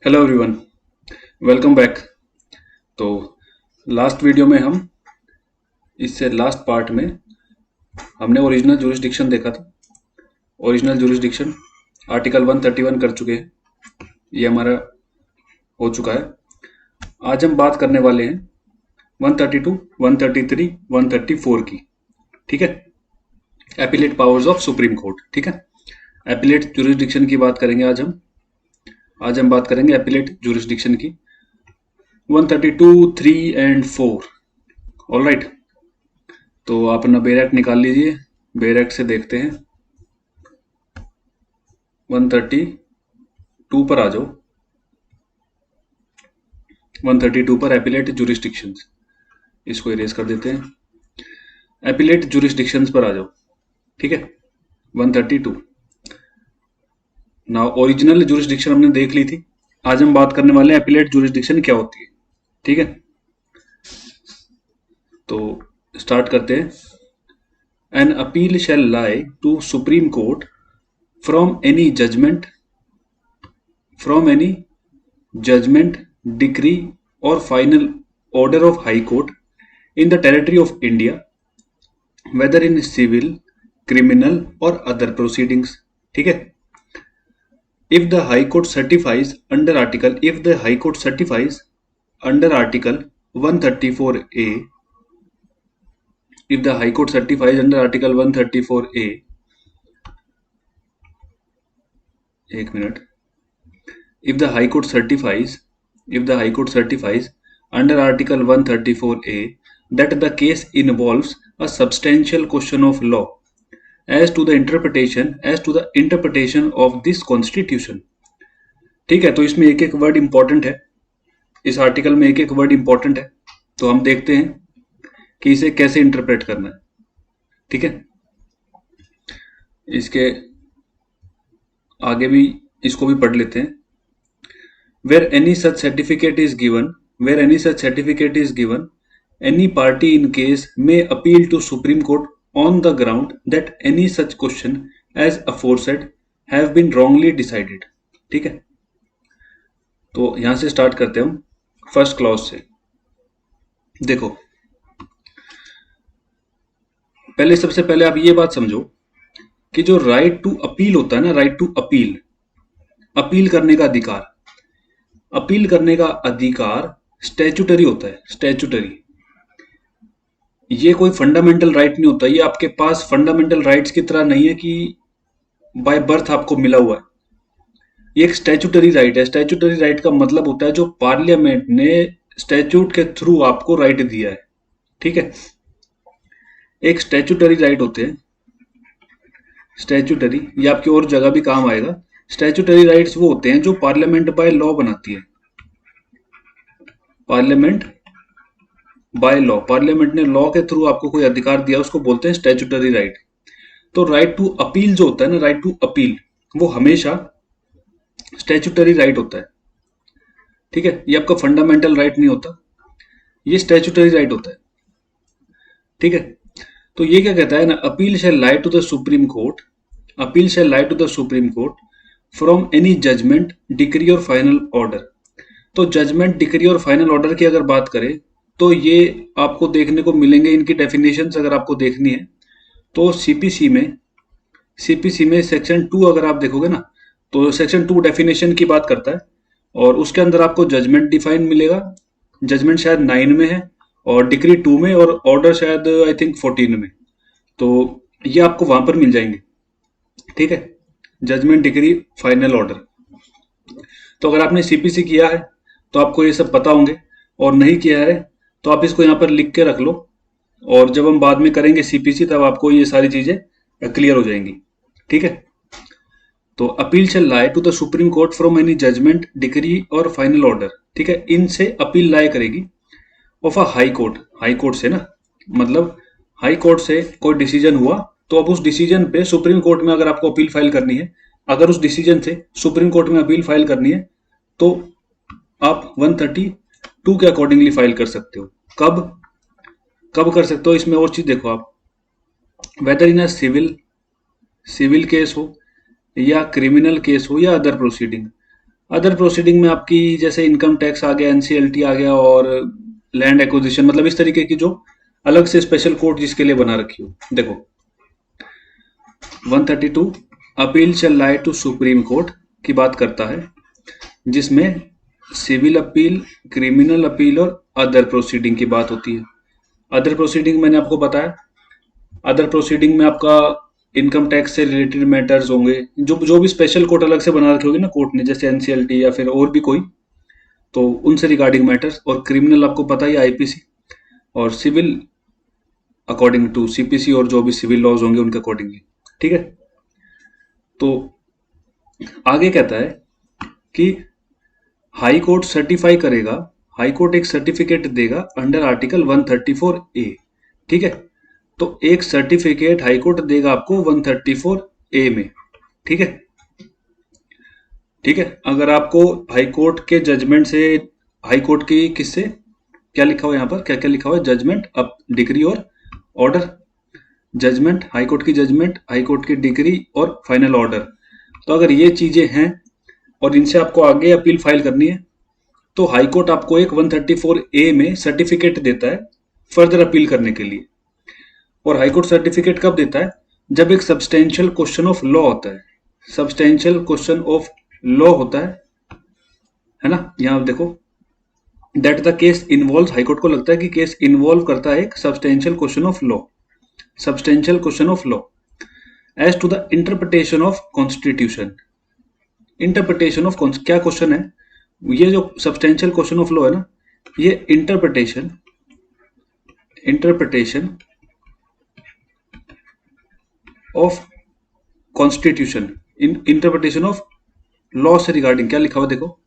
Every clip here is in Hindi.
Hello everyone, welcome back. तो लास्ट वीडियो में हम इससे लास्ट पार्ट में हमने ओरिजिनल ज्यूरिसडिक्शन देखा था। ओरिजिनल ज्यूरिसडिक्शन आर्टिकल 131 कर चुके हैं, ये हमारा हो चुका है। आज हम बात करने वाले हैं 132, 133, 134 की। ठीक है, appellate powers of supreme court. ठीक है, एपिलेट ज्यूरिसडिक्शन की बात करेंगे आज हम बात करेंगे एपिलेट ज्यूरिसडिक्शन की 132, 3 एंड 4। ऑल राइट, तो आप अपना बेरेक्ट निकाल लीजिए। बेरेक्ट से देखते हैं 132 पर आ जाओ। 132 पर एपिलेट ज्यूरिसडिक्शंस, इसको इरेज कर देते हैं। एपिलेट ज्यूरिसडिक्शंस पर आ जाओ। ठीक है, 132। नाउ ओरिजिनल ज्यूरिसडिक्शन हमने देख ली थी। आज हम बात करने वाले हैं एपिलेट ज्यूरिसडिक्शन क्या होती है। ठीक है, तो स्टार्ट करते हैं। An appeal shall lie to supreme court from any judgment, decree, or final order of High Court in the territory of India, whether in civil, criminal, or other proceedings. ठीक है, if the High Court certifies under Article 134A, if the High Court certifies under Article 134A, एक minute, if the High Court certifies under Article 134A that the case involves a substantial question of law as to the interpretation of this constitution. ठीक है, तो इसमें एक एक वर्ड इंपॉर्टेंट है, इस आर्टिकल में एक एक वर्ड इंपॉर्टेंट है, तो हम देखते हैं कि इसे कैसे इंटरप्रेट करना है। ठीक है, इसके आगे भी इसको भी पढ़ लेते हैं। Where any such certificate is given, any party in case may appeal to Supreme Court on the ground that any such question as aforesaid have been wrongly decided. ठीक है, तो यहां से स्टार्ट करते हैं हम फर्स्ट क्लॉज से। देखो, सबसे पहले आप ये बात समझो कि जो राइट टू अपील होता है ना, राइट टू अपील करने का अधिकार, अपील करने का अधिकार स्टैट्यूटरी होता है। स्टैट्यूटरी, ये कोई फंडामेंटल राइट नहीं होता। ये आपके पास फंडामेंटल राइट्स की तरह नहीं है कि बाय बर्थ आपको मिला हुआ है। ये एक स्टैट्यूटरी राइट है। स्टैट्यूटरी राइट का मतलब होता है जो पार्लियामेंट ने स्टैट्यूट के थ्रू आपको राइट दिया है। ठीक है, एक स्टैट्यूटरी राइट होते हैं। स्टैट्यूटरी, ये आपकी और जगह भी काम आएगा। स्टैट्यूटरी राइट्स वो होते हैं जो पार्लियामेंट बाय लॉ बनाती है। पार्लियामेंट बाय लॉ, पार्लियामेंट ने लॉ के थ्रू आपको कोई अधिकार दिया, उसको बोलते हैं स्टैट्यूटरी राइट। तो राइट टू अपील जो होता है ना, राइट टू अपील, वो हमेशा स्टैट्यूटरी राइट होता है। ठीक है, ये आपका फंडामेंटल राइट नहीं होता, ये स्टैट्यूटरी राइट होता है। ठीक है, तो ये क्या कहता है ना, appeal shall lie to the supreme court, appeal shall lie to the supreme court from any judgment, decree और फाइनल ऑर्डर। तो जजमेंट, डिक्री और फाइनल ऑर्डर की अगर बात करें तो ये आपको देखने को मिलेंगे। इनकी डेफिनेशंस अगर आपको देखनी है तो सीपीसी में सेक्शन 2 अगर आप देखोगे ना, तो सेक्शन 2 डेफिनेशन की बात करता है और उसके अंदर आपको जजमेंट डिफाइन मिलेगा। जजमेंट शायद 9 में है और डिक्री 2 में और ऑर्डर शायद आई थिंक 14 में। तो ये आपको वहां पर मिल जाएंगे। ठीक है, जजमेंट, डिक्री, फाइनल ऑर्डर। तो अगर आपने सीपीसी किया है तो आपको ये सब पता होंगे, और नहीं किया है तो आप इसको यहाँ पर लिख के रख लो, और जब हम बाद में करेंगे सीपीसी तब आपको ये सारी चीजें क्लियर हो जाएंगी। ठीक है, तो appeal shall lie to the supreme court from any judgment, decree और फाइनल ऑर्डर। ठीक है, इनसे अपील लाई करेगी of a high court. High court से ना, मतलब हाई कोर्ट से कोई डिसीजन हुआ तो अब उस डिसीजन पे सुप्रीम कोर्ट में अगर आपको अपील फाइल करनी है, अगर उस डिसीजन से सुप्रीम कोर्ट में अपील फाइल करनी है तो आप 132 के अकॉर्डिंगली फाइल कर सकते हो। कब कर सकते हो, इसमें और चीज देखो आप, whether in a civil case हो या क्रिमिनल केस हो या अदर प्रोसीडिंग। अदर प्रोसीडिंग में आपकी जैसे इनकम टैक्स आ गया, एनसीएलटी आ गया और लैंड एक्विजिशन, मतलब इस तरीके की जो अलग से स्पेशल कोर्ट जिसके लिए बना रखी हो। देखो 132 appeal shall lie to supreme court की बात करता है, जिसमें सिविल अपील, क्रिमिनल अपील और अदर प्रोसीडिंग की बात होती है। अदर प्रोसीडिंग मैंने आपको बताया, अदर प्रोसीडिंग में आपका इनकम टैक्स से रिलेटेड मैटर्स होंगे, जो जो भी स्पेशल कोर्ट अलग से बना रखे होगी ना कोर्ट ने, जैसे एनसीएलटी या फिर और भी कोई, तो उनसे रिगार्डिंग मैटर्स। और क्रिमिनल आपको पता ही आईपीसी, और सिविल अकॉर्डिंग टू सीपीसी और जो भी सिविल लॉज होंगे उनके अकॉर्डिंगली। ठीक है, तो आगे कहता है कि हाई कोर्ट सर्टिफाई करेगा, हाई कोर्ट एक सर्टिफिकेट देगा अंडर आर्टिकल 134 ए। ठीक है, तो एक सर्टिफिकेट हाई कोर्ट देगा आपको 134 ए में। ठीक है, ठीक है, अगर आपको हाई कोर्ट के जजमेंट से, हाई कोर्ट की किससे, क्या लिखा हुआ है यहाँ पर, क्या क्या लिखा हुआ है, जजमेंट, अब डिग्री और ऑर्डर। जजमेंट, हाई कोर्ट की जजमेंट, हाई कोर्ट की डिग्री और फाइनल ऑर्डर। तो अगर ये चीजें हैं और इनसे आपको आगे अपील फाइल करनी है, तो हाई कोर्ट आपको एक 134 ए में सर्टिफिकेट देता है फर्दर अपील करने के लिए। और हाई कोर्ट सर्टिफिकेट कब देता है, जब एक सब्सटेंशियल क्वेश्चन ऑफ लॉ होता है। सब्सटेंशियल क्वेश्चन ऑफ लॉ होता है ना, यहां देखो, that the case involve, high court को लगता है कि केस इन्वॉल्व करता है एक substantial question of law, substantial question of law as to the interpretation of constitution. Interpretation of क्या क्वेश्चन है, ये जो सब्सटेंशियल क्वेश्चन ऑफ लॉ है ना, ये interpretation, interpretation of constitution, interpretation of law से रिगार्डिंग क्या लिखा हुआ देखो,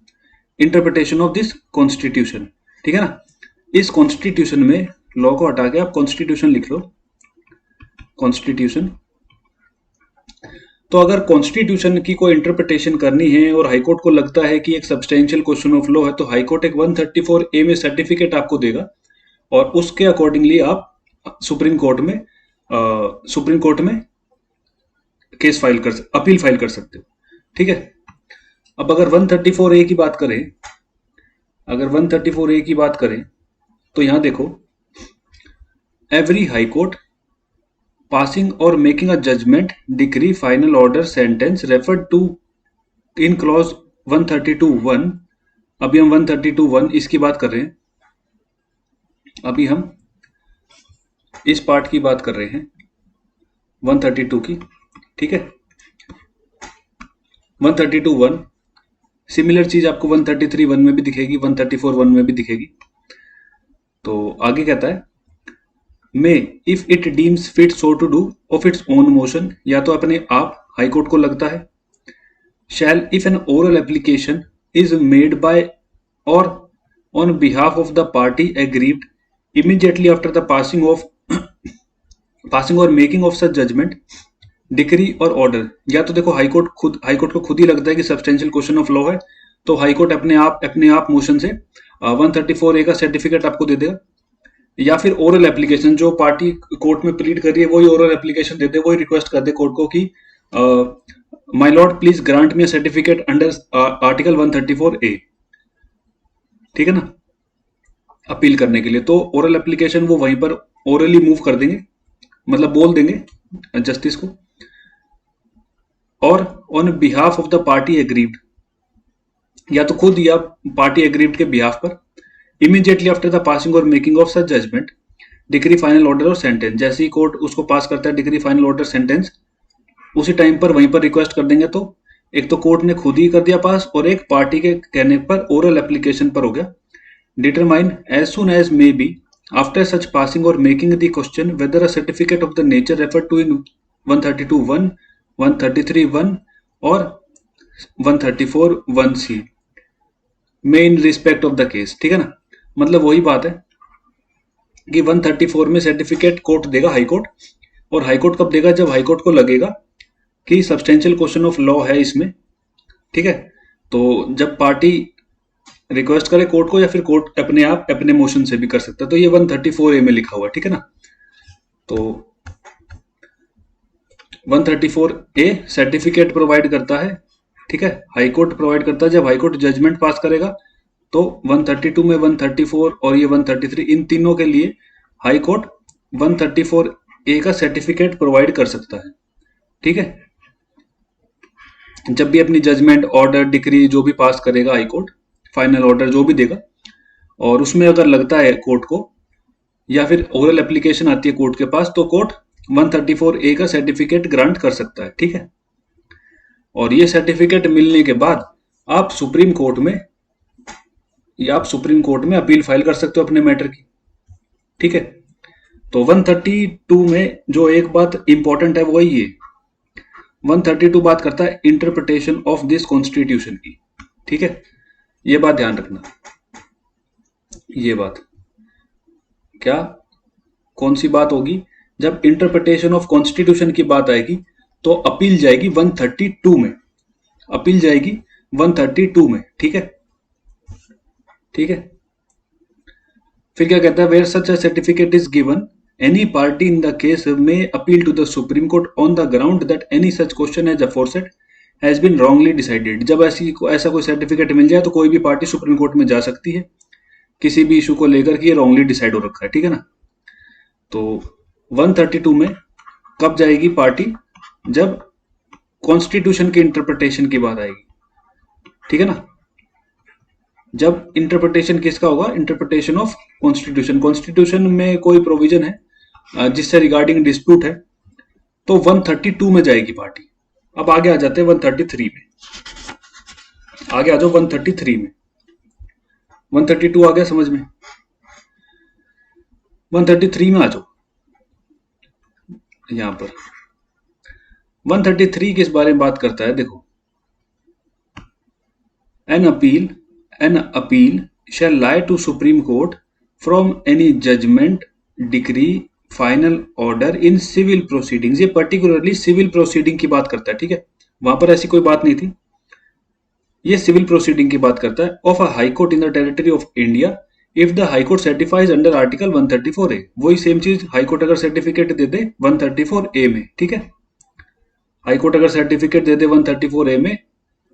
इंटरप्रिटेशन ऑफ दिस कॉन्स्टिट्यूशन। ठीक है ना, इस कॉन्स्टिट्यूशन में लॉ को हटा के आप कॉन्स्टिट्यूशन लिख लो, कॉन्स्टिट्यूशन। तो अगर कॉन्स्टिट्यूशन की कोई इंटरप्रिटेशन करनी है और हाईकोर्ट को लगता है कि एक सब्सटेंशियल क्वेश्चन ऑफ लॉ है, तो हाईकोर्ट एक 134 ए में सर्टिफिकेट आपको देगा और उसके अकॉर्डिंगली आप सुप्रीम कोर्ट में केस फाइल कर, अपील फाइल कर सकते हो। ठीक है, अब अगर 134 ए की बात करें, अगर 134 ए की बात करें, तो यहां देखो, every high court passing or making a judgment, decree, final order, sentence referred to in clause 132(1). अभी हम 132(1) इसकी बात कर रहे हैं, अभी हम इस पार्ट की बात कर रहे हैं 132 की। ठीक है, 132(1) सिमिलर चीज आपको 133(1) में भी दिखेगी, 134(1) में भी दिखेगी। तो आगे कहता है, may if it deems fit so to do of its own motion, या तो अपने आप हाईकोर्ट को लगता है, shall if an oral application is made by or on behalf of the party aggrieved immediately after the passing or making of such judgment, decree और ऑर्डर। या तो देखो हाईकोर्ट को खुद ही लगता है कि सब्सटेंशियल क्वेश्चन ऑफ लॉ है, तो हाईकोर्ट अपने आप मोशन से 134 ए का सर्टिफिकेट आपको दे देगा, या फिर ओरल एप्लीकेशन, जो पार्टी कोर्ट में प्लीड कर रही है वही ओरल एप्लीकेशन दे दे, वही रिक्वेस्ट कर दे कोर्ट को कि my Lord please grant me certificate under article 134 ए। ठीक है ना, अपील करने के लिए। तो ओरल एप्लीकेशन वो वहीं पर ओरली मूव कर देंगे, मतलब बोल देंगे जस्टिस को, और on behalf of the party aggrieved, या तो खुद या पार्टी एग्रीव्ड के बिहाफ पर, इमीडिएटली आफ्टर द पासिंग और making of such judgment, decree, final order और सेंटेंस। जैसे ही कोर्ट उसको पास करता है डिग्री, फाइनल ऑर्डर, सेंटेंस, उसी टाइम पर वहीं पर रिक्वेस्ट कर देंगे। तो एक तो कोर्ट ने खुद ही कर दिया पास, और एक पार्टी के कहने पर ओरल एप्लीकेशन पर हो गया। Determine as soon as may be after such passing और making the question whether a certificate of the nature referred to in 132(1), 133(1) और 134(1) सी में in respect of the case. ठीक है ना, मतलब वही बात है कि 134 में सर्टिफिकेट कोर्ट देगा, हाईकोर्ट। और हाईकोर्ट कब देगा, जब हाईकोर्ट को लगेगा कि सब्सटेंशियल क्वेश्चन ऑफ लॉ है इसमें। ठीक है, तो जब पार्टी रिक्वेस्ट करे कोर्ट को, या फिर कोर्ट अपने आप अपने मोशन से भी कर सकता है। तो ये 134 ए में लिखा हुआ है। ठीक है ना, तो 134 ए सर्टिफिकेट प्रोवाइड करता है ठीक है, हाई कोर्ट प्रोवाइड करता है। जब हाई कोर्ट जजमेंट पास करेगा तो 132 में 134 और ये 133 इन तीनों के लिए हाई कोर्ट 134 ए का सर्टिफिकेट प्रोवाइड कर सकता है। ठीक है, जब भी अपनी जजमेंट ऑर्डर डिक्री जो भी पास करेगा हाई कोर्ट, फाइनल ऑर्डर जो भी देगा, और उसमें अगर लगता है कोर्ट को या फिर ओरल एप्लीकेशन आती है कोर्ट के पास, तो कोर्ट 134 ए का सर्टिफिकेट ग्रांट कर सकता है। ठीक है, और ये सर्टिफिकेट मिलने के बाद आप सुप्रीम कोर्ट में अपील फाइल कर सकते हो अपने मैटर की। ठीक है, तो 132 में जो एक बात इंपॉर्टेंट है वो ये 132 बात करता है इंटरप्रिटेशन ऑफ दिस कॉन्स्टिट्यूशन की। ठीक है, ये बात ध्यान रखना। ये बात क्या, कौन सी बात होगी? जब इंटरप्रिटेशन ऑफ कॉन्स्टिट्यूशन की बात आएगी तो अपील जाएगी 132 में, अपील जाएगी 132 में। ठीक है, ठीक है, फिर क्या कहता है, where such a certificate is given any party in the case may appeal to the supreme Court on the ground that any such question as aforesaid has been wrongly decided. जब ऐसा कोई सर्टिफिकेट मिल जाए तो कोई भी पार्टी सुप्रीम कोर्ट में जा सकती है किसी भी इशू को लेकर कि ये रॉन्गली डिसाइड हो रखा है। ठीक है ना, तो 132 में कब जाएगी पार्टी? जब कॉन्स्टिट्यूशन की इंटरप्रिटेशन की बात आएगी। ठीक है ना, जब इंटरप्रिटेशन किसका होगा? Interpretation of constitution. कॉन्स्टिट्यूशन में कोई प्रोविजन है जिससे रिगार्डिंग डिस्प्यूट है, तो 132 में जाएगी पार्टी। अब आगे आ जाते हैं 133 में, आगे आ जाओ 133 में। 132 आ गया समझ में, 133 में आ जाओ। यहां पर 133 किस बारे में बात करता है? देखो, an appeal shall lie to Supreme Court from any judgment, decree, final order in civil proceedings. ये पर्टिकुलरली सिविल प्रोसीडिंग की बात करता है। ठीक है, वहां पर ऐसी कोई बात नहीं थी, ये सिविल प्रोसीडिंग की बात करता है। Of a high court in the territory of India if the high court certifies under article 134 A. वही सेम चीज हाई कोर्ट अगर सर्टिफिकेट दे दे 134 ए में। ठीक है, हाई कोर्ट अगर सर्टिफिकेट दे दे 134 ए में,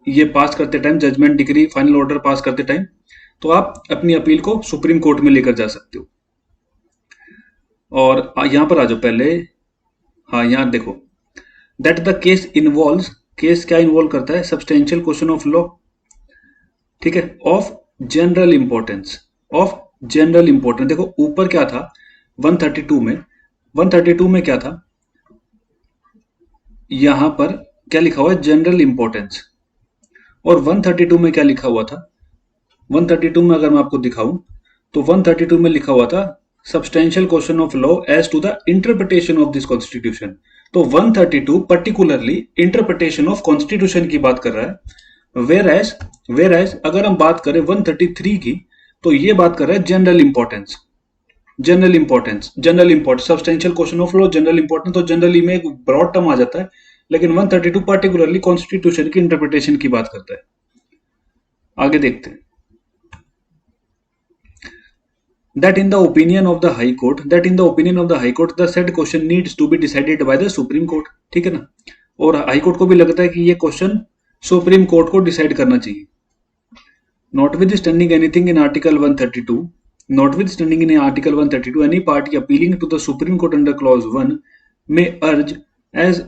ये पास करते time, judgment decree final order pass करते टाइम, तो आप अपनी अपील को सुप्रीम कोर्ट में लेकर जा सकते हो। और यहां पर आ जाओ पहले। हाँ, यहां देखो, that the case involves, case क्या इन्वॉल्व करता है? Substantial question of law. ठीक है, of general importance, of general importance. देखो ऊपर क्या था 132 में, 132 में क्या था? यहां पर क्या लिखा हुआ है? General importance. और 132 में क्या लिखा हुआ था? 132 में अगर मैं आपको दिखाऊं तो 132 में लिखा हुआ था substantial question of law as to the interpretation of this constitution. तो 132 पर्टिकुलरली इंटरप्रिटेशन ऑफ कॉन्स्टिट्यूशन की बात कर रहा है। वेयर एज अगर हम बात करें 133 की, तो ये बात कर रहा है general importance, general importance, general importance, substantial question of law, general importance. तो जनरली में एक ब्रॉड टर्म आ जाता है, लेकिन 132 पर्टिकुलरली कॉन्स्टिट्यूशन की इंटरप्रिटेशन की बात करता है। आगे देखते हैं। That in the opinion of the High Court, the said question needs to be decided by the Supreme Court। ठीक है ना, और हाई कोर्ट को भी लगता है कि ये क्वेश्चन सुप्रीम कोर्ट को डिसाइड करना चाहिए। Notwithstanding anything in Article 132, notwithstanding in Article 132, any party appealing to the Supreme Court under Clause 1 may urge as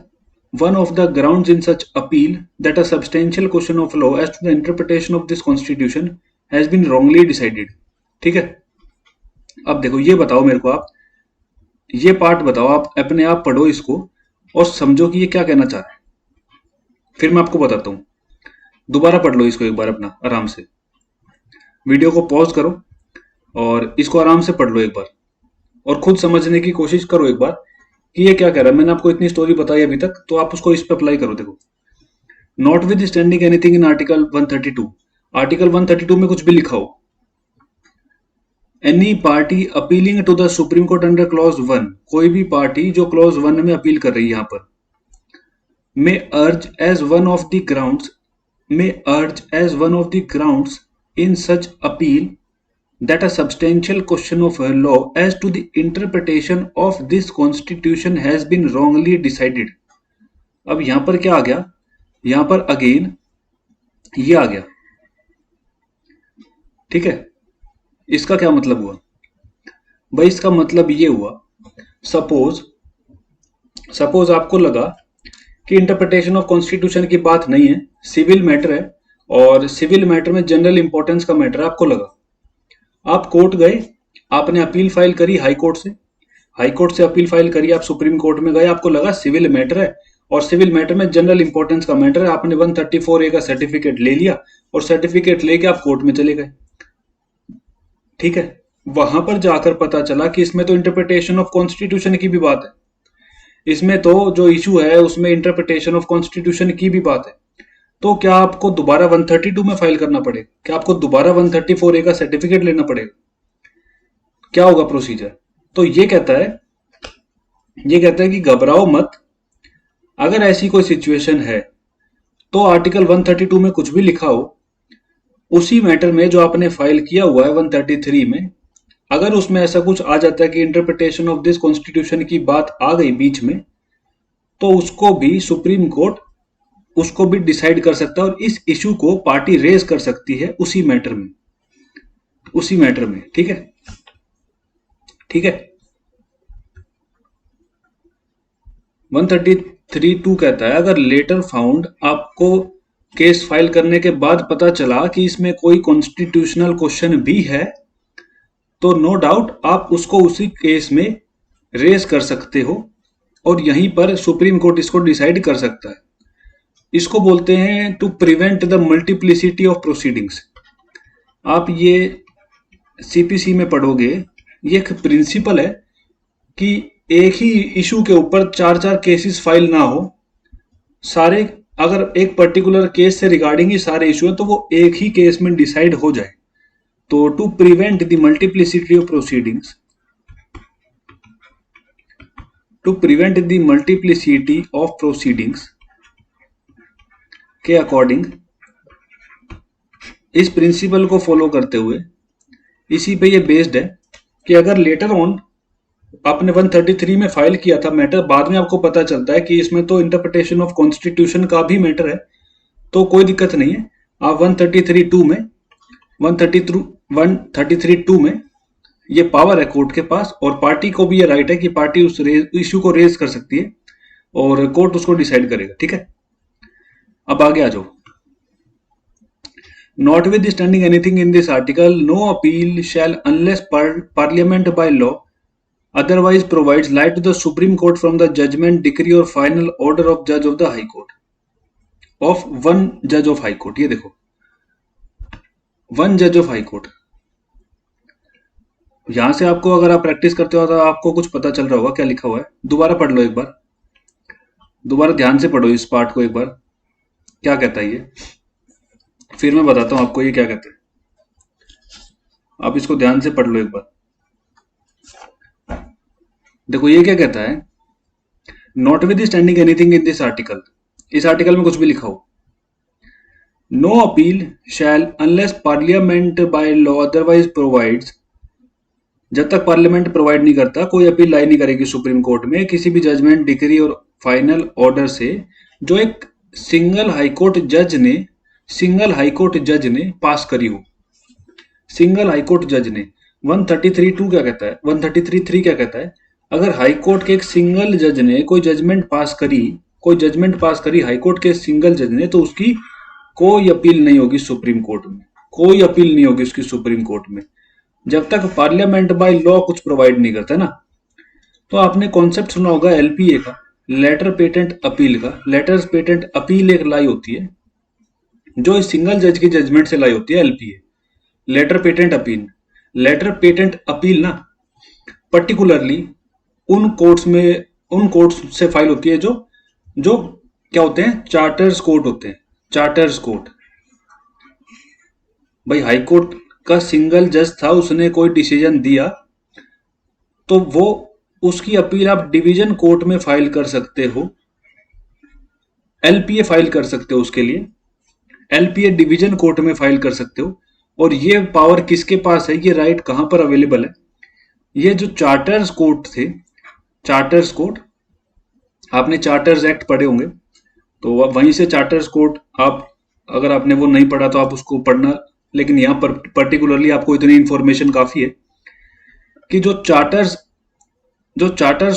one of the grounds in such appeal that a substantial question of law as to the interpretation of this constitution has been wrongly decided। ठीक है, अब देखो ये बताओ मेरे को, आप ये पार्ट बताओ, आप अपने आप पढ़ो इसको और समझो कि ये क्या कहना चाह रहा है, फिर मैं आपको बताता हूं। दोबारा पढ़ लो इसको एक बार अपना आराम से, वीडियो को पॉज करो और इसको आराम से पढ़ लो एक बार, और खुद समझने की कोशिश करो एक बार कि ये क्या कह रहा है। मैंने आपको इतनी स्टोरी बताई अभी तक, तो आप उसको इस पे अप्लाई करो। देखो, notwithstanding anything in article 132, article 132 में कुछ भी लिखा हो, any party appealing to the supreme court under clause 1, कोई भी पार्टी जो क्लॉज 1 में अपील कर रही है यहां पर, may urge as one of the grounds, may urge as one of the grounds in such appeal that a substantial question of law as to the interpretation of this constitution has been wrongly decided। अब यहां पर क्या आ गया? यहां पर अगेन ये आ गया। ठीक है, इसका क्या मतलब हुआ भाई? इसका मतलब ये हुआ, सपोज सपोज आपको लगा कि इंटरप्रिटेशन ऑफ कॉन्स्टिट्यूशन की बात नहीं है, सिविल मैटर है, और सिविल मैटर में जनरल इंपॉर्टेंस का मैटर आपको लगा। आप कोर्ट गए, आपने अपील फाइल करी हाई कोर्ट से, हाई कोर्ट से अपील फाइल करी, आप सुप्रीम कोर्ट में गए, आपको लगा सिविल मैटर है और सिविल मैटर में जनरल इंपॉर्टेंस का मैटर है, आपने 134A का सर्टिफिकेट ले लिया और सर्टिफिकेट लेके आप कोर्ट में चले गए। ठीक है, वहां पर जाकर पता चला कि इसमें तो इंटरप्रिटेशन ऑफ कॉन्स्टिट्यूशन की भी बात है, इसमें तो जो इशू है उसमें इंटरप्रिटेशन ऑफ कॉन्स्टिट्यूशन की भी बात है। तो क्या आपको दोबारा 132 में फाइल करना पड़ेगा? क्या आपको दोबारा 134A का सर्टिफिकेट लेना पड़ेगा? क्या होगा प्रोसीजर? तो ये कहता है कि घबराओ मत, अगर ऐसी कोई सिचुएशन है तो आर्टिकल 132 में कुछ भी लिखा हो, उसी मैटर में जो आपने फाइल किया हुआ है 133 में, अगर उसमें ऐसा कुछ आ जाता है कि इंटरप्रिटेशन ऑफ दिस कॉन्स्टिट्यूशन की बात आ गई बीच में, तो उसको भी सुप्रीम कोर्ट उसको भी डिसाइड कर सकता है और इस इशू को पार्टी रेज कर सकती है उसी मैटर में। ठीक है, ठीक है। 133(2) कहता है, अगर लेटर फाउंड, आपको केस फाइल करने के बाद पता चला कि इसमें कोई कॉन्स्टिट्यूशनल क्वेश्चन भी है, तो नो डाउट आप उसको उसी केस में रेज कर सकते हो और यहीं पर सुप्रीम कोर्ट इसको डिसाइड कर सकता है। इसको बोलते हैं to prevent the multiplicity of proceedings. आप ये सीपीसी में पढ़ोगे, ये एक प्रिंसिपल है कि एक ही इशू के ऊपर चार चार केसेस फाइल ना हो, सारे, अगर एक पर्टिकुलर केस से रिगार्डिंग ही सारे इशू है तो वो एक ही केस में डिसाइड हो जाए। तो to prevent the multiplicity of proceedings, to prevent the multiplicity of proceedings के अकॉर्डिंग, इस प्रिंसिपल को फॉलो करते हुए, इसी पे ये बेस्ड है कि अगर लेटर ऑन आपने 133 में फाइल किया था मैटर, बाद में आपको पता चलता है कि इसमें तो इंटरप्रिटेशन ऑफ कॉन्स्टिट्यूशन का भी मैटर है, तो कोई दिक्कत नहीं है। आप 133(2) में 133(2) में ये पावर है कोर्ट के पास, और पार्टी को भी ये राइट है कि पार्टी उस इश्यू को रेज कर सकती है और कोर्ट उसको डिसाइड करेगा। ठीक है, अब आगे आ जाओ। Notwithstanding anything in this article, no appeal shall, unless Parliament by law otherwise provides, lie to the Supreme Court from the judgment, decree or final order of judge of the High Court, of one judge of High Court। ये देखो, वन जज ऑफ हाई कोर्ट। यहां से आपको, अगर आप प्रैक्टिस करते हो तो आपको कुछ पता चल रहा होगा क्या लिखा हुआ है। दोबारा पढ़ लो एक बार, दोबारा ध्यान से पढ़ो इस पार्ट को एक बार, क्या कहता है ये, फिर मैं बताता हूं आपको ये क्या कहते हैं। आप इसको ध्यान से पढ़ लो एक बार। देखो ये क्या कहता है, notwithstanding anything in this article, इस आर्टिकल में कुछ भी लिखा हो, no appeal shall unless parliament by law otherwise provides, जब तक पार्लियामेंट प्रोवाइड नहीं करता कोई अपील लाई नहीं करेगी सुप्रीम कोर्ट में किसी भी जजमेंट, डिक्री और फाइनल ऑर्डर से जो एक सिंगल हाईकोर्ट जज ने पास करी हो। सिंगल हाईकोर्ट जज ने 133(2) क्या कहता है, 133(3) क्या कहता है, अगर हाईकोर्ट के एक सिंगल जज ने कोई जजमेंट पास करी हाईकोर्ट के सिंगल जज ने, तो उसकी कोई अपील नहीं होगी सुप्रीम कोर्ट में, कोई अपील नहीं होगी उसकी सुप्रीम कोर्ट में, जब तक पार्लियामेंट बाय लॉ कुछ प्रोवाइड नहीं करता ना। तो आपने कॉन्सेप्ट सुना होगा एलपीए का, लेटर पेटेंट अपील का। लेटर पेटेंट अपील एक लाई होती है जो इस सिंगल जज की जजमेंट से लाई होती है, एलपीए, लेटर पेटेंट अपील ना पर्टिकुलरली उन कोर्ट्स से फाइल होती है जो जो क्या होते हैं, चार्टर्स कोर्ट होते हैं, चार्टर्स कोर्ट। भाई हाई कोर्ट का सिंगल जज था, उसने कोई डिसीजन दिया तो वो उसकी अपील आप डिवीजन कोर्ट में फाइल कर सकते हो, एलपीए फाइल कर सकते हो, उसके लिए एलपीए डिवीजन कोर्ट में फाइल कर सकते हो। और ये पावर किसके पास है, ये राइट कहां पर अवेलेबल है, ये जो चार्टर्स कोर्ट थे, चार्टर्स कोर्ट, आपने चार्टर्स एक्ट पढ़े होंगे तो वहीं से चार्टर्स कोर्ट आप अगर आपने वो नहीं पढ़ा तो आप उसको पढ़ना, लेकिन यहाँ पर पर्टिकुलरली आपको इतनी इंफॉर्मेशन काफी है कि जो चार्टर्स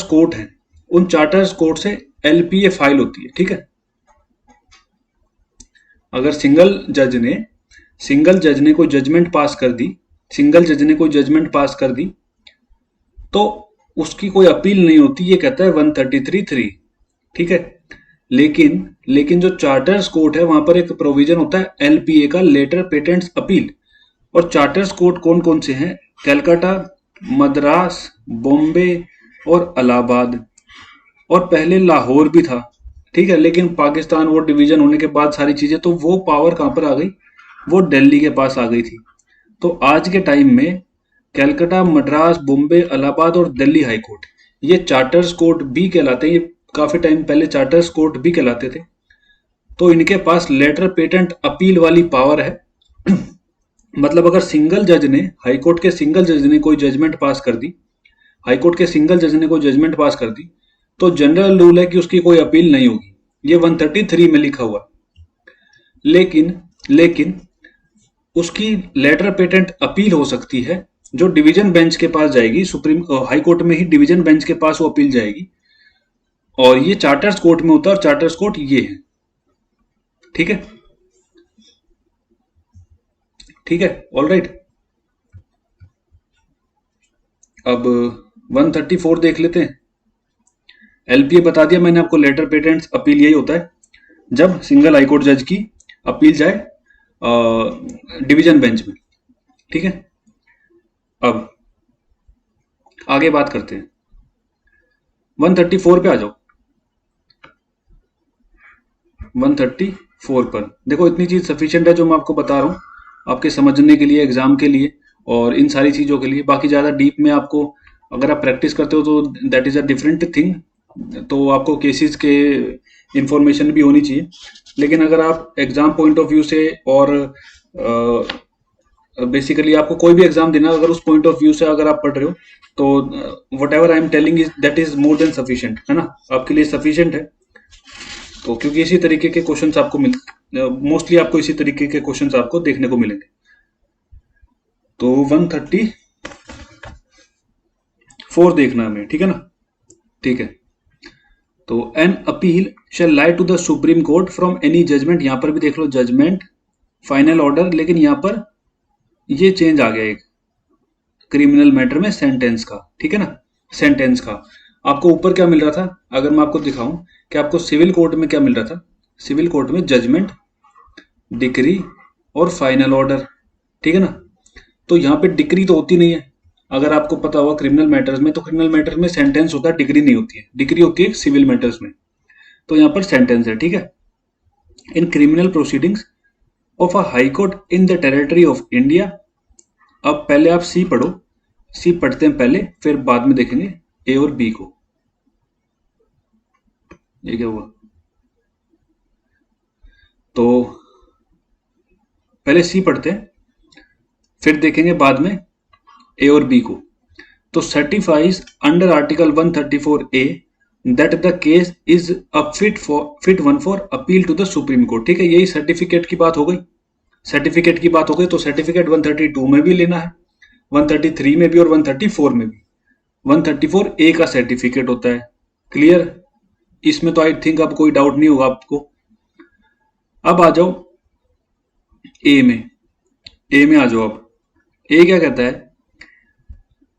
कोर्ट हैं, उन चार्टर्स कोर्ट से एलपीए फाइल होती है, ठीक है। अगर सिंगल जज ने कोई जजमेंट पास कर दी, सिंगल जज ने कोई जजमेंट पास कर दी, तो उसकी कोई अपील नहीं होती, ये कहता है 133(3), ठीक है। लेकिन लेकिन जो चार्टर्स कोर्ट है वहां पर एक प्रोविजन होता है एलपीए का, लेटर पेटेंट्स अपील। और चार्टर्स कोर्ट कौन कौन से हैं? कलकत्ता, मद्रास, बॉम्बे और इलाहाबाद, और पहले लाहौर भी था, ठीक है। लेकिन पाकिस्तान वो डिवीजन होने के बाद सारी चीजें, तो वो पावर कहां पर आ गई? वो दिल्ली के पास आ गई थी। तो आज के टाइम में कलकत्ता, मद्रास, बॉम्बे, इलाहाबाद और दिल्ली हाई कोर्ट, ये चार्टर्स कोर्ट भी कहलाते हैं। ये काफी टाइम पहले चार्टर्स कोर्ट भी कहलाते थे। तो इनके पास लेटर पेटेंट अपील वाली पावर है। मतलब अगर सिंगल जज ने, हाई कोर्ट के सिंगल जज ने कोई जजमेंट पास कर दी, हाई कोर्ट के सिंगल जज ने कोई जजमेंट पास कर दी, तो जनरल रूल है कि उसकी कोई अपील नहीं होगी। ये 133 में लिखा हुआ। लेकिन लेकिन उसकी लेटर पेटेंट अपील हो सकती है, जो डिवीजन बेंच के पास जाएगी, सुप्रीम हाई कोर्ट में ही डिवीजन बेंच के पास वो अपील जाएगी। और ये चार्टर्स कोर्ट में होता है, और चार्टर्स कोर्ट ये है, ठीक है। ठीक है, ऑल राइट। अब 134 देख लेते हैं। एलपीए बता दिया मैंने आपको, लेटर पेटेंट्स अपील यही होता है जब सिंगल हाईकोर्ट जज की अपील जाए डिवीजन बेंच में, ठीक है। अब आगे बात करते हैं, 134 पे आ जाओ। 134 पर देखो, इतनी चीज सफिशिएंट है जो मैं आपको बता रहा हूँ आपके समझने के लिए, एग्जाम के लिए और इन सारी चीजों के लिए। बाकी ज्यादा डीप में आपको, अगर आप प्रैक्टिस करते हो तो that is a different thing, तो आपको केसेस के इंफॉर्मेशन भी होनी चाहिए। लेकिन अगर आप एग्जाम पॉइंट ऑफ व्यू से और बेसिकली आपको कोई भी एग्जाम देना, अगर उस पॉइंट ऑफ व्यू से अगर आप पढ़ रहे हो, तो what ever I am telling is that is more than sufficient, है ना, आपके लिए सफिशिएंट है। तो क्योंकि इसी तरीके के क्वेश्चंस आपको मोस्टली आपको इसी तरीके के क्वेश्चंस आपको देखने को मिलेंगे। तो 134 देखना हमें, ठीक है ना, ठीक है। तो an appeal shall lie to the supreme court from any judgment, यहां पर भी देख लो जजमेंट, फाइनल ऑर्डर, लेकिन यहां पर ये चेंज आ गया एक क्रिमिनल मैटर में सेंटेंस का, ठीक है ना, सेंटेंस का। आपको ऊपर क्या मिल रहा था, अगर मैं आपको दिखाऊं कि आपको सिविल कोर्ट में क्या मिल रहा था, सिविल कोर्ट में जजमेंट, डिक्री और फाइनल ऑर्डर, ठीक है ना। तो यहाँ पे डिक्री तो होती नहीं है, अगर आपको पता हुआ क्रिमिनल मैटर्स में, तो क्रिमिनल मैटर्स में सेंटेंस होता है, डिक्री नहीं होती है, डिक्री होती है सिविल मैटर्स में। तो यहाँ पर सेंटेंस है, ठीक है। In criminal proceedings of a high court in the territory of India. अब पहले आप सी पढ़ो, सी पढ़ते हैं पहले, फिर बाद में देखेंगे ए और बी को। ये क्या हुआ? तो पहले सी पढ़ते हैं, फिर देखेंगे बाद में ए और बी को। तो certifies under article 134A that the case is a fit one for appeal to the supreme court, ठीक है। यही सर्टिफिकेट की बात हो गई, सर्टिफिकेट की बात हो गई। तो सर्टिफिकेट 132 में भी लेना है, 133 में भी और 134 में भी। 134A का सर्टिफिकेट होता है, क्लियर। इसमें तो आई थिंक अब कोई डाउट नहीं होगा आपको। अब आ जाओ ए में, ए में आ जाओ। अब ए क्या कहता है,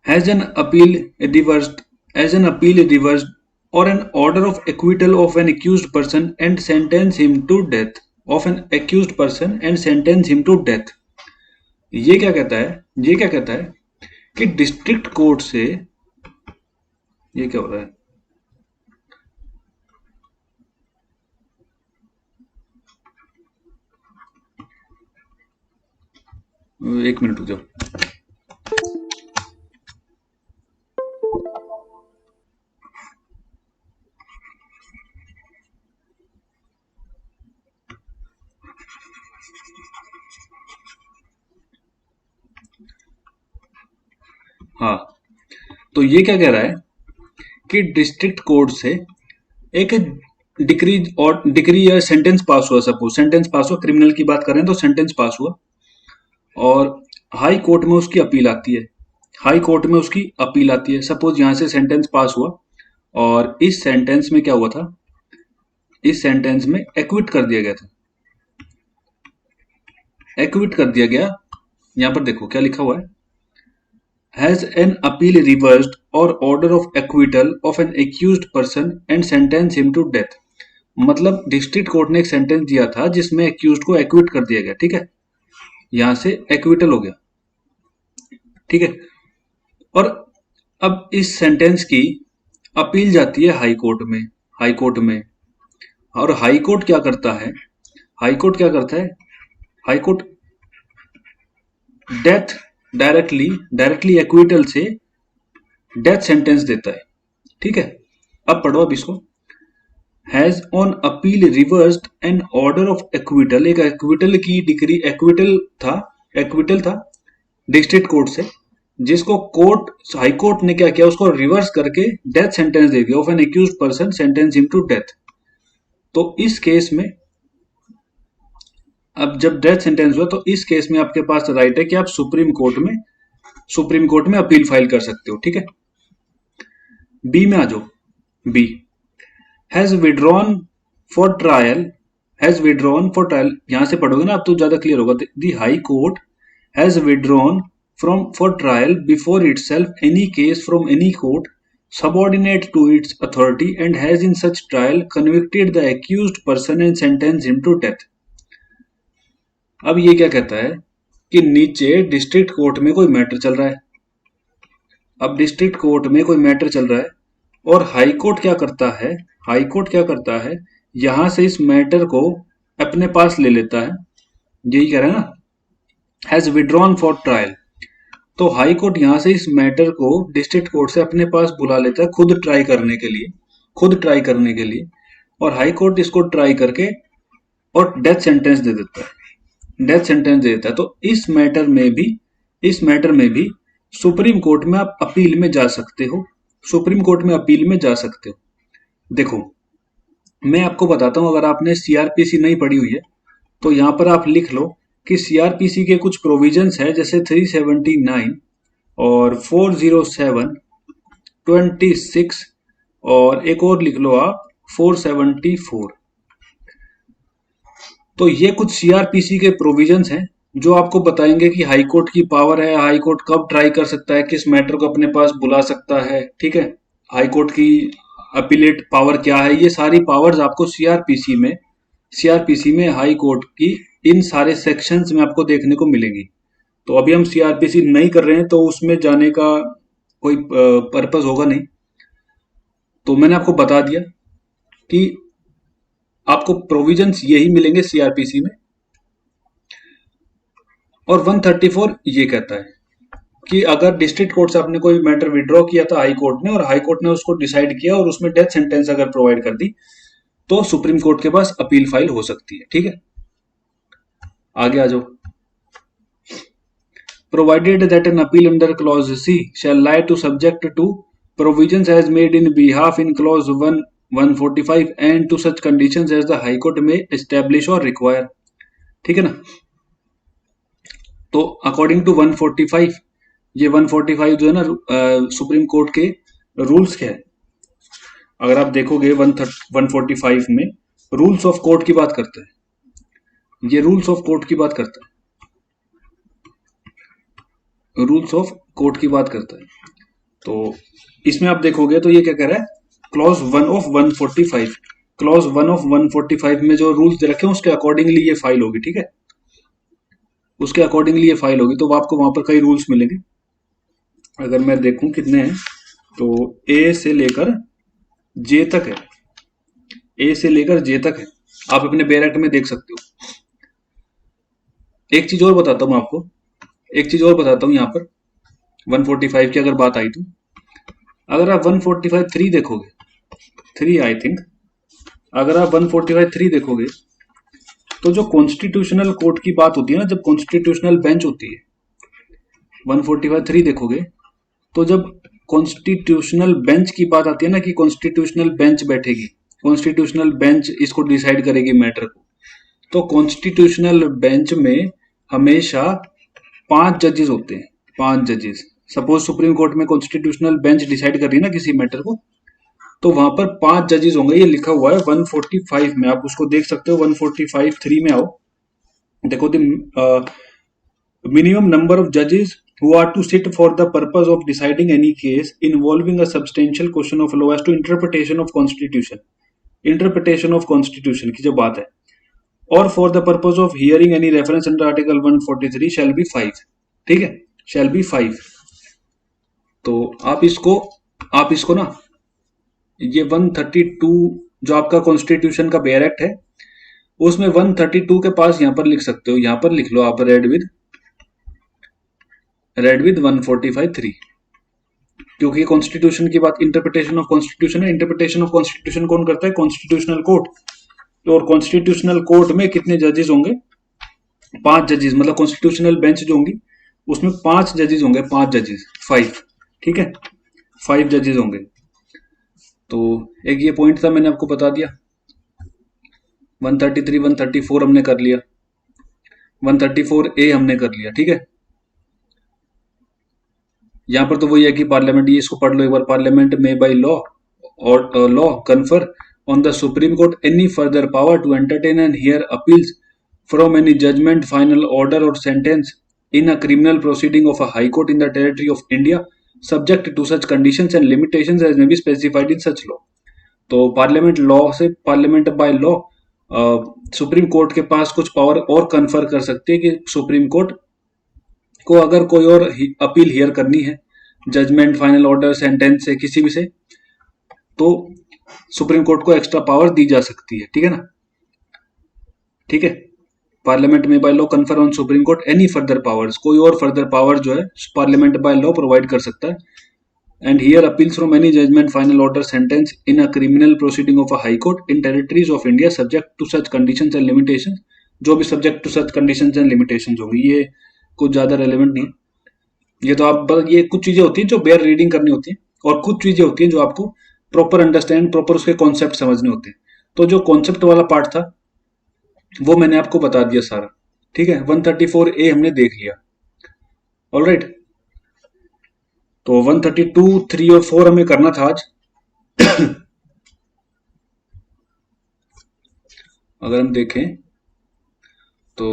has an appeal reversed, as an appeal reversed or an order of acquittal of an accused person and sentence him to death, of an accused person and sentence him to death। ये क्या कहता है, ये क्या कहता है कि डिस्ट्रिक्ट कोर्ट से, ये क्या हो रहा है, एक मिनट रुक जाओ। हाँ, तो ये क्या कह रहा है कि डिस्ट्रिक्ट कोर्ट से एक डिक्री या सेंटेंस पास हुआ, सपोज सेंटेंस पास हुआ, क्रिमिनल की बात करें तो सेंटेंस पास हुआ और हाई कोर्ट में उसकी अपील आती है, हाई कोर्ट में उसकी अपील आती है। सपोज यहां से सेंटेंस पास हुआ और इस सेंटेंस में क्या हुआ था, इस सेंटेंस में एक्विट कर दिया गया था, एक्विट कर दिया गया। यहां पर देखो क्या लिखा हुआ है, हैज एन अपील रिवर्स्ड और order of acquittal of an accused person and sentence him to death. मतलब डिस्ट्रिक्ट कोर्ट ने एक सेंटेंस दिया था जिसमें एक्यूज्ड को एक्विट कर दिया गया, ठीक है, यहां से एक्विटल हो गया, ठीक है। और अब इस सेंटेंस की अपील जाती है हाई कोर्ट में, हाई कोर्ट में। और हाई कोर्ट क्या करता है, हाई कोर्ट क्या करता है, high court death directly directly acquittal से डेथ सेंटेंस देता है, ठीक है। अब पढ़ो अब इसको, has on appeal reversed an order of acquittal, एक एक्विटल की डिग्री, एक्विटल था डिस्ट्रिक्ट कोर्ट से, जिसको कोर्ट हाई कोर्ट ने क्या किया, उसको रिवर्स करके डेथ सेंटेंस दे दिया of an accused person sentence him to death. तो इस केस में अब जब डेथ सेंटेंस हुआ तो इस केस में आपके पास राइट है कि आप सुप्रीम कोर्ट में अपील फाइल कर सकते हो, ठीक है। बी में आ जाओ, B has withdrawn for trial, has withdrawn for trial, यहां से पढ़ोगे ना आप तो ज्यादा क्लियर होगा। The high court has withdrawn from for trial before itself any case from any court subordinate to its authority and has in such trial convicted the accused person and sentenced him to death। अब ये क्या कहता है कि नीचे डिस्ट्रिक्ट कोर्ट में कोई मैटर चल रहा है, अब डिस्ट्रिक्ट कोर्ट में कोई मैटर चल रहा है और हाई कोर्ट क्या करता है, हाई कोर्ट क्या करता है, यहां से इस मैटर को अपने पास ले लेता है, यही कह रहा है ना, हैज विड्रॉन फॉर ट्रायल। तो हाई कोर्ट यहां से इस मैटर को डिस्ट्रिक्ट कोर्ट से अपने पास बुला लेता है खुद ट्राई करने के लिए, खुद ट्राई करने के लिए, और हाई कोर्ट इसको ट्राई करके और डेथ सेंटेंस दे देता है, डेथ सेंटेंस दे देता है। तो इस मैटर में भी सुप्रीम कोर्ट में आप अपील में जा सकते हो, सुप्रीम कोर्ट में अपील में जा सकते हो। देखो मैं आपको बताता हूं, अगर आपने सीआरपीसी नहीं पढ़ी हुई है तो यहां पर आप लिख लो कि सीआरपीसी के कुछ प्रोविजंस है, जैसे 379 और 407, 26 और एक और लिख लो आप 474। तो ये कुछ सीआरपीसी के प्रोविजंस हैं जो आपको बताएंगे कि हाई कोर्ट की पावर है, हाई कोर्ट कब ट्राई कर सकता है, किस मैटर को अपने पास बुला सकता है, ठीक है, हाई कोर्ट की अपीलेट पावर क्या है, ये सारी पावर्स आपको सीआरपीसी में हाई कोर्ट की इन सारे सेक्शंस में आपको देखने को मिलेंगी। तो अभी हम सीआरपीसी नहीं कर रहे हैं तो उसमें जाने का कोई पर्पस होगा नहीं, तो मैंने आपको बता दिया कि आपको प्रोविजंस यही मिलेंगे सीआरपीसी में। और 134 ये कहता है कि अगर डिस्ट्रिक्ट कोर्ट से आपने कोई मैटर विड्रॉ किया था हाई कोर्ट ने और हाई कोर्ट ने उसको डिसाइड किया और उसमें डेथ सेंटेंस अगर प्रोवाइड कर दी तो सुप्रीम कोर्ट के पास अपील फाइल हो सकती है, ठीक है। आगे आ जाओ, provided that an appeal under clause C shall lie to subject to provisions as made in behalf in clause 145 and to such conditions as the high court may establish और रिक्वायर, ठीक है ना। तो अकॉर्डिंग टू 145, ये 145 जो है ना सुप्रीम कोर्ट के रूल्स के है। अगर आप देखोगे 145 में रूल्स ऑफ कोर्ट की बात करता है, ये रूल्स ऑफ कोर्ट की बात करता है, रूल्स ऑफ कोर्ट की बात करता है। तो इसमें आप देखोगे तो ये क्या कह रहा है, क्लॉज 1 ऑफ 145, क्लॉज 1 ऑफ 145 में जो रूल्स दे रखे हैं उसके अकॉर्डिंगली ये फाइल होगी, ठीक है, उसके अकॉर्डिंगली ये फाइल होगी। तो आपको वहां पर कई रूल्स मिलेंगे। अगर मैं देखूं कितने हैं तो ए से लेकर जे तक है, ए से लेकर जे तक है, आप अपने बेयर एक्ट में देख सकते हो। एक चीज और बताता हूं आपको, एक चीज और बताता हूं यहां पर 145 की अगर बात आई तो अगर आप 145 3 देखोगे, 3 आई थिंक, अगर आप 145 3 देखोगे तो जो कॉन्स्टिट्यूशनल कोर्ट की बात होती है ना, जब कॉन्स्टिट्यूशनल बेंच होती है, 145 3 देखोगे तो जब कॉन्स्टिट्यूशनल बेंच की बात आती है ना कि कॉन्स्टिट्यूशनल बेंच बैठेगी, कॉन्स्टिट्यूशनल बेंच इसको डिसाइड करेगी मैटर को। तो कॉन्स्टिट्यूशनल बेंच में हमेशा 5 जजेस होते हैं, 5 जजेस। सपोज सुप्रीम कोर्ट में कॉन्स्टिट्यूशनल बेंच डिसाइड कर रही है ना किसी मैटर को, तो वहां पर 5 जजेस होंगे। ये लिखा हुआ है 145 में, आप उसको देख सकते हो। 145(3) में आओ, देखो the minimum number of judges who are to sit for the purpose of deciding any case involving a substantial question of law as to interpretation of constitution, interpretation of constitution की जो बात है, or for the purpose of hearing any reference under article 143 shall be 5। ठीक है, shall be 5। तो आप इसको ना ये 132 जो आपका कॉन्स्टिट्यूशन का बेयर एक्ट है उसमें 132 के पास यहां पर लिख सकते हो, यहां पर लिख लो आप रेड विद 145(3), क्योंकि कॉन्स्टिट्यूशन की बात इंटरप्रिटेशन ऑफ कॉन्स्टिट्यूशन है। इंटरप्रिटेशन ऑफ कॉन्स्टिट्यूशन कौन करता है? Constitutional court. तो और कॉन्स्टिट्यूशनल कोर्ट में कितने जजेस होंगे? 5 जजेस, मतलब कॉन्स्टिट्यूशनल बेंच जो होंगी उसमें 5 जजेस होंगे, 5 जजेस, 5। ठीक है, 5 जजेस होंगे। तो एक ये पॉइंट था, मैंने आपको बता दिया। 133 134 हमने कर लिया, 134A हमने कर लिया। ठीक है, यहां पर तो वही है कि पार्लियामेंट, ये इसको पढ़ लो एक बार। पार्लियामेंट में बाय लॉ और law confer on the Supreme Court any further power to entertain and hear appeals from any judgment, final order or sentence in a criminal proceeding of a high court in the territory of India, subject to such conditions and limitations as may be specified in such law। तो पार्लियामेंट लॉ से, parliament by law supreme court के पास कुछ पावर और कन्फर कर सकती है कि सुप्रीम कोर्ट को अगर कोई और अपील हियर करनी है जजमेंट, फाइनल ऑर्डर, सेंटेंस से, किसी भी से, तो सुप्रीम कोर्ट को एक्स्ट्रा पावर दी जा सकती है। ठीक है ना, ठीक है। पार्लियामेंट में by law confer on supreme court any further powers, कोई और फर्दर पावर जो है पार्लियामेंट बाय लॉ प्रोवाइड कर सकता है। And hear appeals from any judgment, final order, sentence in a criminal proceeding of a high court in territories of India subject to such conditions and limitations. जो भी subject to such conditions and limitations होंगी, ये कुछ ज्यादा रेलेवेंट नहीं। ये तो आप ये कुछ चीजें होती हैं जो बेयर रीडिंग करनी होती है, और कुछ चीजें होती हैं जो आपको प्रॉपर अंडरस्टैंड, प्रॉपर उसके कॉन्सेप्ट समझने होते हैं। तो जो कॉन्सेप्ट वाला पार्ट था वो मैंने आपको बता दिया सारा। ठीक है, 134A हमने देख लिया। ऑलराइट, तो 132, 3 और 4 हमें करना था आज। अगर हम देखें तो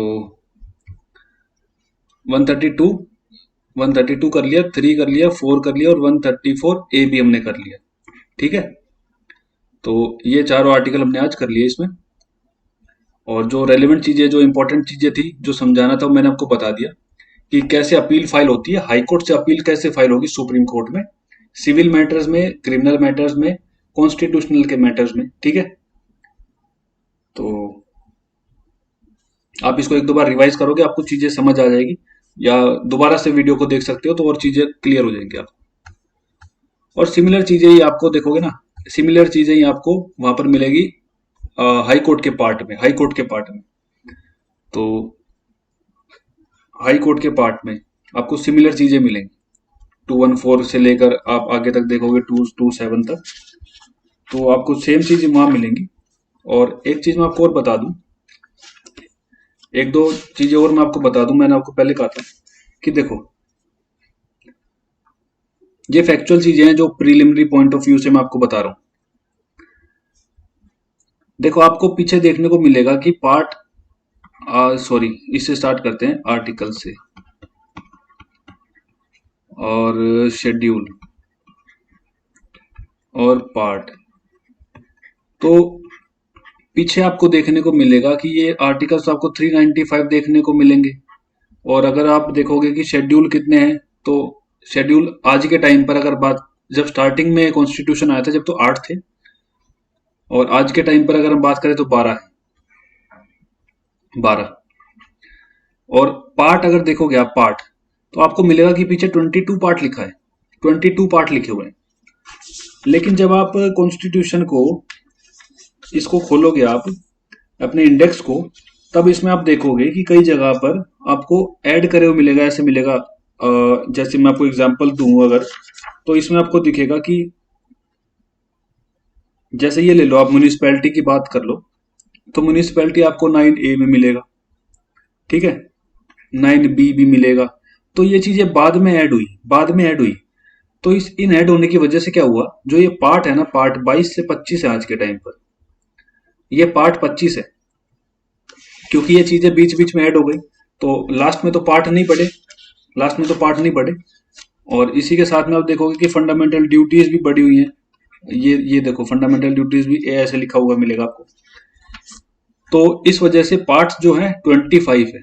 132 कर लिया, 3 कर लिया, 4 कर लिया और 134A भी हमने कर लिया। ठीक है, तो ये चारों आर्टिकल हमने आज कर लिए इसमें। और जो रेलिवेंट चीजें, जो इंपॉर्टेंट चीजें थी, जो समझाना था, वो मैंने आपको बता दिया कि कैसे अपील फाइल होती है, हाई कोर्ट से अपील कैसे फाइल होगी सुप्रीम कोर्ट में, सिविल मैटर्स में, क्रिमिनल मैटर्स में, कॉन्स्टिट्यूशनल के मैटर्स में। ठीक है, तो आप इसको एक दो बार रिवाइज करोगे, आपको चीजें समझ आ जाएगी, या दोबारा से वीडियो को देख सकते हो तो और चीजें क्लियर हो जाएंगी आप। और सिमिलर चीजें ही आपको देखोगे ना, सिमिलर चीजें ही आपको वहां पर मिलेगी हाई कोर्ट के पार्ट में, हाई कोर्ट के पार्ट में। तो हाई कोर्ट के पार्ट में आपको सिमिलर चीजें मिलेंगी, 214 से लेकर आप आगे तक देखोगे 227 तक, तो आपको सेम चीजें वहां मिलेंगी। और एक चीज मैं आपको और बता दूं, एक दो चीजें और मैं आपको बता दूं, मैंने आपको पहले कहा था कि देखो ये फैक्चुअल चीजें हैं जो प्रीलिमिनरी पॉइंट ऑफ व्यू से मैं आपको बता रहा हूं। देखो आपको पीछे देखने को मिलेगा कि पार्ट, सॉरी इससे स्टार्ट करते हैं, आर्टिकल से और शेड्यूल और पार्ट। तो पीछे आपको देखने को मिलेगा कि ये आर्टिकल्स आपको 395 देखने को मिलेंगे। और अगर आप देखोगे कि शेड्यूल कितने हैं, तो शेड्यूल आज के टाइम पर अगर बात, जब स्टार्टिंग में कॉन्स्टिट्यूशन आया था जब, तो 8 थे, और आज के टाइम पर अगर हम बात करें तो 12 है, 12। और पार्ट अगर देखोगे आप पार्ट, तो आपको मिलेगा कि पीछे 22 पार्ट लिखा है, 22 पार्ट लिखे हुए हैं। लेकिन जब आप कॉन्स्टिट्यूशन को, इसको खोलोगे आप अपने इंडेक्स को, तब इसमें आप देखोगे कि कई जगह पर आपको ऐड करे हुए मिलेगा, ऐसे मिलेगा। जैसे मैं आपको एग्जांपल दूं अगर, तो इसमें आपको दिखेगा कि जैसे ये ले लो, आप म्यूनिसिपैलिटी की बात कर लो, तो म्यूनिसिपैलिटी आपको 9A में मिलेगा, ठीक है, 9B भी मिलेगा। तो ये चीजें बाद में ऐड हुई, बाद में ऐड हुई। तो इस इन ऐड होने की वजह से क्या हुआ, जो ये पार्ट है ना, पार्ट 22 से 25 है आज के टाइम पर, ये पार्ट 25 है, क्योंकि ये चीजें बीच बीच में ऐड हो गई। तो लास्ट में तो पार्ट नहीं पड़े, लास्ट में तो पार्ट नहीं पड़े। और इसी के साथ में आप देखोगे कि फंडामेंटल ड्यूटीज भी बढ़ी हुई हैं। ये देखो, फंडामेंटल ड्यूटीज भी ऐसे लिखा हुआ मिलेगा आपको। तो इस वजह से पार्ट्स जो है 25 है,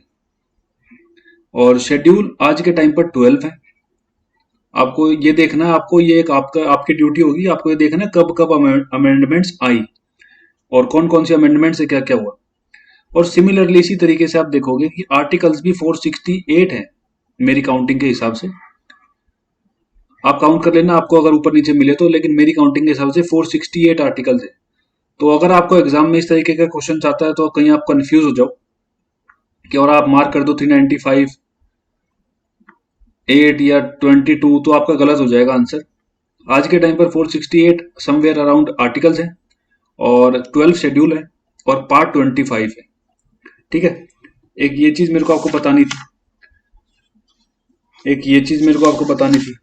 और शेड्यूल आज के टाइम पर 12 है। आपको ये देखना है, आपको ये एक आपका आपकी ड्यूटी होगी, आपको ये देखना है कब कब अमेंडमेंट्स आई और कौन कौन से अमेंडमेंट से क्या क्या हुआ। और सिमिलरली इसी तरीके से आप देखोगे कि आर्टिकल्स भी 468 है मेरी काउंटिंग के हिसाब से। आप काउंट कर लेना, आपको अगर ऊपर नीचे मिले तो, लेकिन मेरी काउंटिंग के हिसाब से 468 आर्टिकल्स है। तो अगर आपको एग्जाम में इस तरीके का क्वेश्चन आता है तो कहीं आप कंफ्यूज हो जाओ कि और आप मार्क कर दो 395, 8 या 22, तो आपका गलत हो जाएगा आंसर। आज के टाइम पर 468 समवेयर अराउंड आर्टिकल्स हैं, और 12 शेड्यूल है, और पार्ट 25 है, ठीक है। एक ये चीज मेरे को आपको बतानी थी, एक ये चीज मेरे को आपको बतानी थी।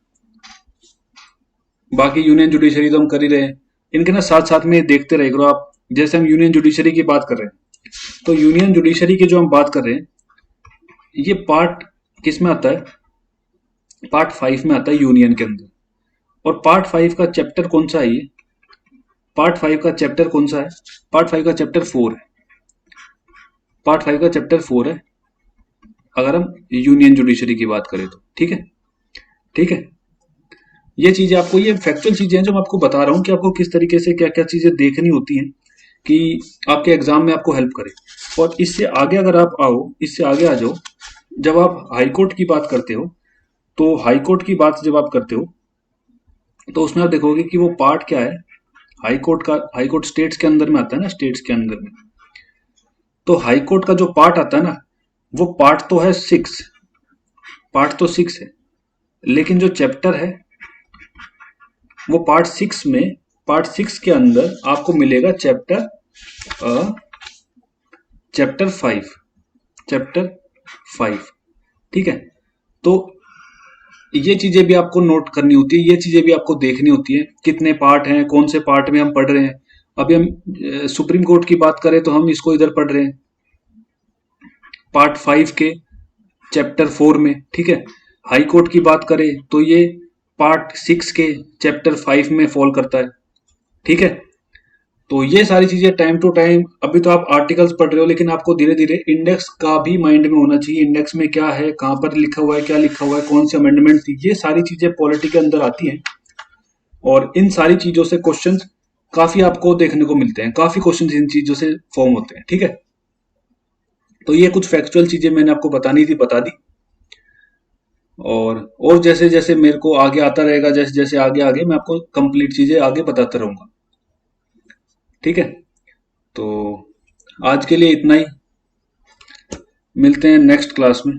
बाकी यूनियन जुडिशरी तो हम कर ही रहे हैं, इनके ना साथ साथ में देखते रहे करो आप। जैसे हम यूनियन जुडिशरी की बात कर रहे हैं, तो यूनियन जुडिशरी की जो हम बात कर रहे हैं, ये पार्ट किस में आता है, पार्ट 5 में आता है यूनियन के अंदर। और पार्ट 5 का चैप्टर कौन सा है ये, पार्ट 5 का चैप्टर कौन सा है, पार्ट 5 का चैप्टर 4 है, पार्ट 5 का चैप्टर 4 है, अगर हम यूनियन जुडिशरी की बात करें तो, ठीक है, ठीक है। ये चीजें आपको, ये फैक्चुअल चीजें हैं जो मैं आपको बता रहा हूँ कि आपको किस तरीके से क्या क्या चीजें देखनी होती हैं कि आपके एग्जाम में आपको हेल्प करे। और इससे आगे अगर आप आओ, इससे आगे आ जाओ, जब आप हाई कोर्ट की बात करते हो, तो हाई कोर्ट की बात जब आप करते हो, तो उसमें आप देखोगे कि वो पार्ट क्या है हाई कोर्ट का। हाई कोर्ट स्टेट्स के अंदर में आता है ना, स्टेट्स के अंदर में। तो हाई कोर्ट का जो पार्ट आता है ना, वो पार्ट तो है 6, पार्ट तो 6 है, लेकिन जो चैप्टर है वो पार्ट 6 में, पार्ट 6 के अंदर आपको मिलेगा चैप्टर चैप्टर 5, चैप्टर 5, ठीक है। तो ये चीजें भी आपको नोट करनी होती है, ये चीजें भी आपको देखनी होती है, कितने पार्ट हैं, कौन से पार्ट में हम पढ़ रहे हैं। अभी हम सुप्रीम कोर्ट की बात करें तो हम इसको इधर पढ़ रहे हैं पार्ट 5 के चैप्टर 4 में, ठीक है। हाई कोर्ट की बात करें तो ये पार्ट 6 के चैप्टर 5 में फॉल करता है, ठीक है। तो ये सारी चीजें टाइम टू टाइम, अभी तो आप आर्टिकल्स पढ़ रहे हो, लेकिन आपको धीरे धीरे इंडेक्स का भी माइंड में होना चाहिए। इंडेक्स में क्या है, कहां पर लिखा हुआ है, क्या लिखा हुआ है, कौन सी अमेंडमेंट थी, ये सारी चीजें पॉलिटी के अंदर आती हैं। और इन सारी चीजों से क्वेश्चंस काफी आपको देखने को मिलते हैं, काफी क्वेश्चंस इन चीजों से फॉर्म होते हैं, ठीक है। तो ये कुछ फैक्चुअल चीजें मैंने आपको बतानी थी, बता दी। और जैसे जैसे मेरे को आगे आता रहेगा, जैसे जैसे आगे आगे मैं आपको कंप्लीट चीजें आगे बताता रहूंगा, ठीक है। तो आज के लिए इतना ही, मिलते हैं नेक्स्ट क्लास में।